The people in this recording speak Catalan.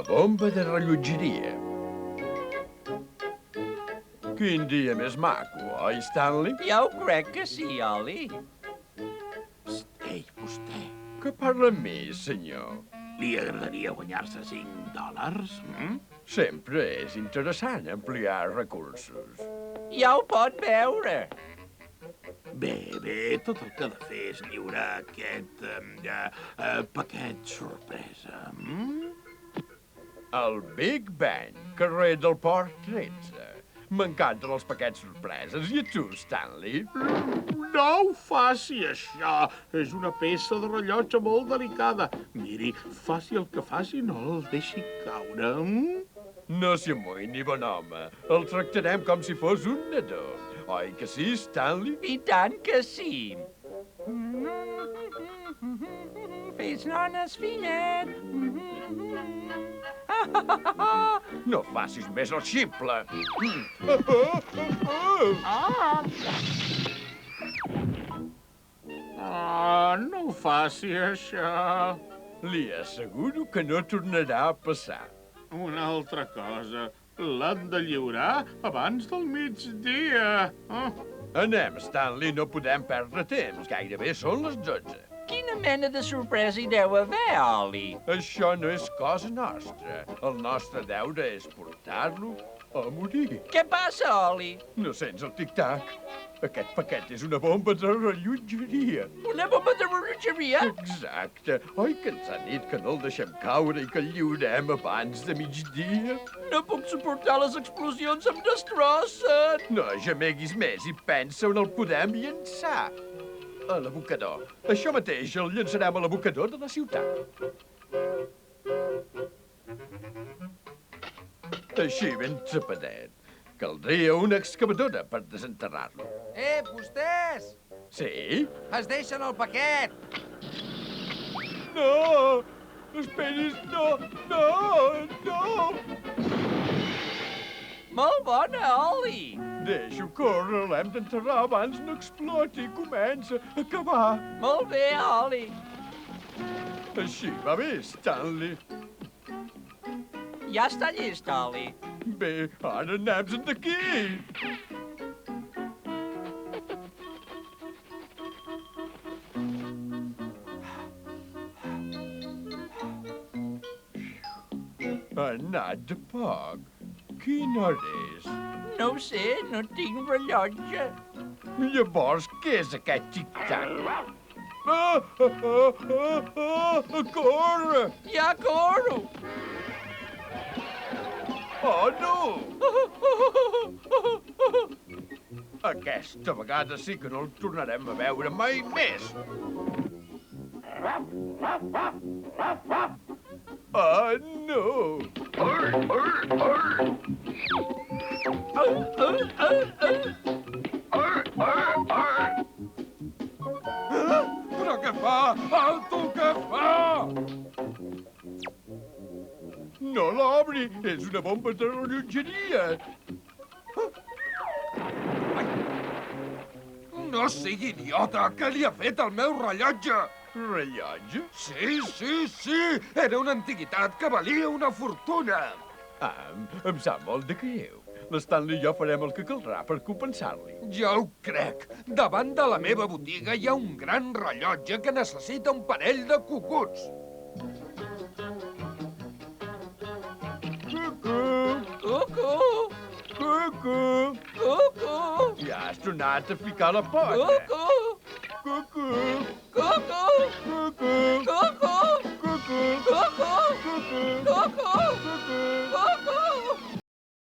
La bomba de rellotgeria. Quin dia més maco, oi, Stanley? Ja ho crec que sí, Oli. Ei, vostè, Que parla amb mi, senyor? li agradaria guanyar-se $5? Sempre és interessant ampliar recursos. Ja ho pot veure. Bé, tot el que ha de fer és lliurar aquest paquet sorpresa. El Big Bang, carrer del Port 13. M'encanten els paquets sorpreses. I a tu, Stanley? No ho faci, això. És una peça de rellotge molt delicada. Miri, faci el que faci, no el deixi caure. No s'hi amoïni, bon home. El tractarem com si fos un nadó. Oi que sí, Stanley? I tant que sí. Fes nones, fillet. No facis més el ximple. No ho faci, això. Li asseguro que no tornarà a passar. Una altra cosa. L'han de lliurar abans del migdia. Anem, Stanley, no podem perdre temps. Gairebé són les 12. Quina mena de sorpresa hi deu haver, Oli? Això no és cosa nostra. El nostre deure és portar-lo a morir. Què passa, Oli? No sents el tic-tac? Aquest paquet és una bomba de rellotgeria. Una bomba de rellotgeria? Exacte. Oi que ens han dit que no el deixem caure i que el lliurem abans de migdia? No puc suportar les explosions, em destrossen. No gemeguis més i pensa on el podem llançar. A l'abocador. Això mateix el llançarem a l'abocador de la ciutat. Així ben tapadet. Caldria una excavadora per desenterrar-lo. Vostès! Sí? Es deixen el paquet! No! Esperis, no! Molt bona, Oli. Deixo córrer, l'hem d'enterrar abans no exploti. Comença a acabar. Molt bé, Oli. Així va bé, Stanley. Ja està llest, Oli. Bé, ara anem-se'n d'aquí. Ha anat de poc. Quina hora és? No ho sé, no tinc rellotge. Llavors, què és aquest tic-tac? Corre! Ja corro! Oh, no! Aquesta vegada sí que no el tornarem a veure mai més. Ah, no! Però què fa? Alto, què fa? No l'obri! És una bomba de rellotgeria! No sigui idiota! Què li ha fet al meu rellotge? Rellotge? Sí! Era una antiguitat que valia una fortuna! Em sap molt de greu. L'Stanley i jo farem el que caldrà per compensar-li. Ja ho crec. Davant de la meva botiga hi ha un gran rellotge que necessita un parell de cucuts. Cucu! Ja has tornat a ficar la pota. Cucu! Cucu! Cucu!